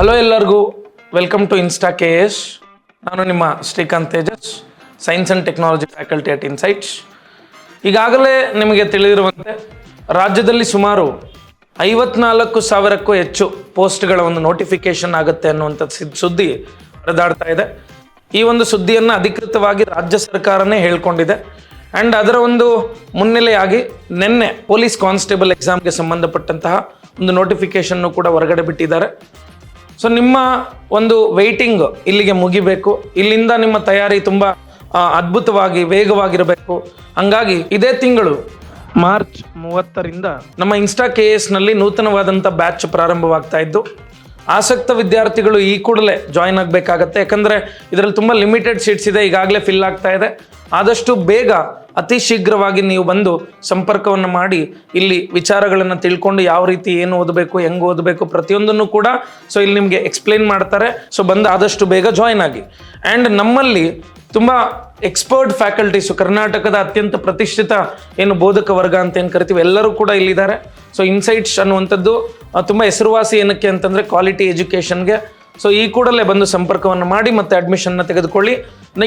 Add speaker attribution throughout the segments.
Speaker 1: Hello ಎಲ್ಲರಿಗೂ welcome to insta KS. ನಾನು ನಿಮ್ಮ Srikanth Tejas, science and technology faculty at insights. ಈಗಾಗಲೇ ನಿಮಗೆ ತಿಳಿದಿರುವಂತೆ ರಾಜ್ಯದಲ್ಲಿ ಸುಮಾರು 54,000ಕ್ಕೂ ಹೆಚ್ಚು ಪೋಸ್ಟ್ಗಳ ಒಂದು ನೋಟಿಫಿಕೇಶನ್ ಆಗುತ್ತೆ ಅನ್ನುವಂಥ ಸುದ್ದಿ ಹರಿದಾಡ್ತಾ ಇದೆ. ಈ ಒಂದು ಸುದ್ದಿಯನ್ನು ಅಧಿಕೃತವಾಗಿ ರಾಜ್ಯ ಸರ್ಕಾರನೇ ಹೇಳ್ಕೊಂಡಿದೆ. ಆ್ಯಂಡ್ ಅದರ ಒಂದು ಮುನ್ನೆಲೆಯಾಗಿ ನಿನ್ನೆ ಪೊಲೀಸ್ ಕಾನ್ಸ್ಟೇಬಲ್ ಎಕ್ಸಾಮ್ಗೆ ಸಂಬಂಧಪಟ್ಟಂತಹ ಒಂದು ನೋಟಿಫಿಕೇಶನ್ನು ಕೂಡ ಹೊರಗಡೆ ಬಿಟ್ಟಿದ್ದಾರೆ. ಸೊ ನಿಮ್ಮ ಒಂದು ವೆಯ್ಟಿಂಗ್ ಇಲ್ಲಿಗೆ ಮುಗಿಬೇಕು. ಇಲ್ಲಿಂದ ನಿಮ್ಮ ತಯಾರಿ ತುಂಬ ಅದ್ಭುತವಾಗಿ ವೇಗವಾಗಿರಬೇಕು. ಹಂಗಾಗಿ ಇದೇ ತಿಂಗಳು ಮಾರ್ಚ್ 30ರಿಂದ ನಮ್ಮ ಇನ್ಸ್ಟಾ KSನಲ್ಲಿ ನೂತನವಾದಂಥ ಬ್ಯಾಚ್ ಪ್ರಾರಂಭವಾಗ್ತಾ ಇದ್ದು, ಆಸಕ್ತ ವಿದ್ಯಾರ್ಥಿಗಳು ಈ ಕೂಡಲೇ ಜಾಯ್ನ್ ಆಗಬೇಕಾಗತ್ತೆ. ಯಾಕಂದರೆ ಇದರಲ್ಲಿ ತುಂಬ ಲಿಮಿಟೆಡ್ ಸೀಟ್ಸ್ ಇದೆ, ಈಗಾಗಲೇ ಫಿಲ್ ಆಗ್ತಾ ಇದೆ. ಆದಷ್ಟು ಬೇಗ ಅತಿ ಶೀಘ್ರವಾಗಿ ನೀವು ಬಂದು ಸಂಪರ್ಕವನ್ನು ಮಾಡಿ ಇಲ್ಲಿ ವಿಚಾರಗಳನ್ನು ತಿಳ್ಕೊಂಡು ಯಾವ ರೀತಿ ಏನು ಓದಬೇಕು, ಹೆಂಗೆ ಓದಬೇಕು ಪ್ರತಿಯೊಂದನ್ನು ಕೂಡ ಸೊ ಇಲ್ಲಿ ನಿಮಗೆ ಎಕ್ಸ್ಪ್ಲೇನ್ ಮಾಡ್ತಾರೆ. ಸೊ ಬಂದು ಆದಷ್ಟು ಬೇಗ ಜಾಯ್ನ್ ಆಗಿ. ಆ್ಯಂಡ್ ನಮ್ಮಲ್ಲಿ ತುಂಬ ಎಕ್ಸ್ಪರ್ಟ್ ಫ್ಯಾಕಲ್ಟೀಸು, ಕರ್ನಾಟಕದ ಅತ್ಯಂತ ಪ್ರತಿಷ್ಠಿತ ಏನು ಬೋಧಕ ವರ್ಗ ಅಂತ ಏನು ಕರಿತೀವಿ ಎಲ್ಲರೂ ಕೂಡ ಇಲ್ಲಿದ್ದಾರೆ. ಸೊ ಇನ್ಸೈಟ್ಸ್ ಅನ್ನುವಂಥದ್ದು ತುಂಬ ಹೆಸರುವಾಸಿ ಏನಕ್ಕೆ ಅಂತಂದರೆ ಕ್ವಾಲಿಟಿ ಎಜುಕೇಷನ್ಗೆ. ಸೊ ಈ ಕೂಡಲೇ ಬಂದು ಸಂಪರ್ಕವನ್ನು ಮಾಡಿ ಮತ್ತು ಅಡ್ಮಿಷನ್ನ ತೆಗೆದುಕೊಳ್ಳಿ.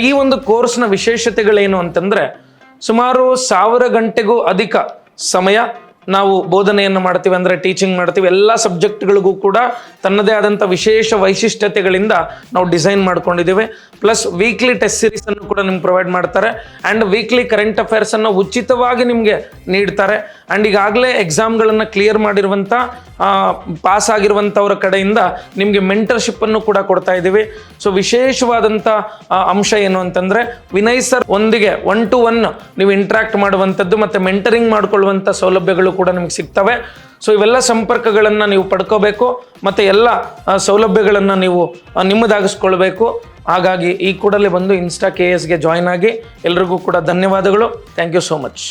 Speaker 1: ಈ ಒಂದು ಕೋರ್ಸ್ನ ವಿಶೇಷತೆಗಳೇನು ಅಂತಂದರೆ ಸುಮಾರು 1000 ಗಂಟೆಗೂ ಅಧಿಕ ಸಮಯ ನಾವು ಬೋಧನೆಯನ್ನು ಮಾಡ್ತೀವಿ, ಅಂದರೆ ಟೀಚಿಂಗ್ ಮಾಡ್ತೀವಿ. ಎಲ್ಲ ಸಬ್ಜೆಕ್ಟ್ಗಳಿಗೂ ಕೂಡ ತನ್ನದೇ ಆದಂಥ ವಿಶೇಷ ವೈಶಿಷ್ಟ್ಯತೆಗಳಿಂದ ನಾವು ಡಿಸೈನ್ ಮಾಡ್ಕೊಂಡಿದ್ದೀವಿ. ಪ್ಲಸ್ ವೀಕ್ಲಿ ಟೆಸ್ಟ್ ಸೀರೀಸನ್ನು ಕೂಡ ನಿಮ್ಗೆ ಪ್ರೊವೈಡ್ ಮಾಡ್ತಾರೆ. ಆ್ಯಂಡ್ ವೀಕ್ಲಿ ಕರೆಂಟ್ ಅಫೇರ್ಸನ್ನು ಉಚಿತವಾಗಿ ನಿಮಗೆ ನೀಡ್ತಾರೆ. ಆ್ಯಂಡ್ ಈಗಾಗಲೇ ಎಕ್ಸಾಮ್ಗಳನ್ನು ಕ್ಲಿಯರ್ ಮಾಡಿರುವಂಥ ಪಾಸ್ ಆಗಿರುವಂಥವ್ರ ಕಡೆಯಿಂದ ನಿಮಗೆ ಮೆಂಟರ್ಶಿಪ್ಪನ್ನು ಕೂಡ ಕೊಡ್ತಾ ಇದ್ದೀವಿ. ಸೊ ವಿಶೇಷವಾದಂಥ ಅಂಶ ಏನು ಅಂತಂದರೆ ವಿನಯ್ ಸರ್ ಒಂದಿಗೆ 1-to-1 ನೀವು ಇಂಟ್ರಾಕ್ಟ್ ಮಾಡುವಂಥದ್ದು ಮತ್ತು ಮೆಂಟರಿಂಗ್ ಮಾಡಿಕೊಳ್ಳುವಂಥ ಸೌಲಭ್ಯಗಳು ಕೂಡ ನಿಮಗೆ ಸಿಗ್ತವೆ. ಸೊ ಇವೆಲ್ಲ ಸಂಪರ್ಕಗಳನ್ನು ನೀವು ಪಡ್ಕೋಬೇಕು ಮತ್ತು ಎಲ್ಲ ಸೌಲಭ್ಯಗಳನ್ನು ನೀವು ನಿಮ್ಮದಾಗಿಸ್ಕೊಳ್ಬೇಕು. ಹಾಗಾಗಿ ಈ ಕೂಡಲೇ ಬಂದು ಇನ್ಸ್ಟಾ KSಗೆ ಜಾಯ್ನ್ ಆಗಿ. ಎಲ್ರಿಗೂ ಕೂಡ ಧನ್ಯವಾದಗಳು. Thank you so much.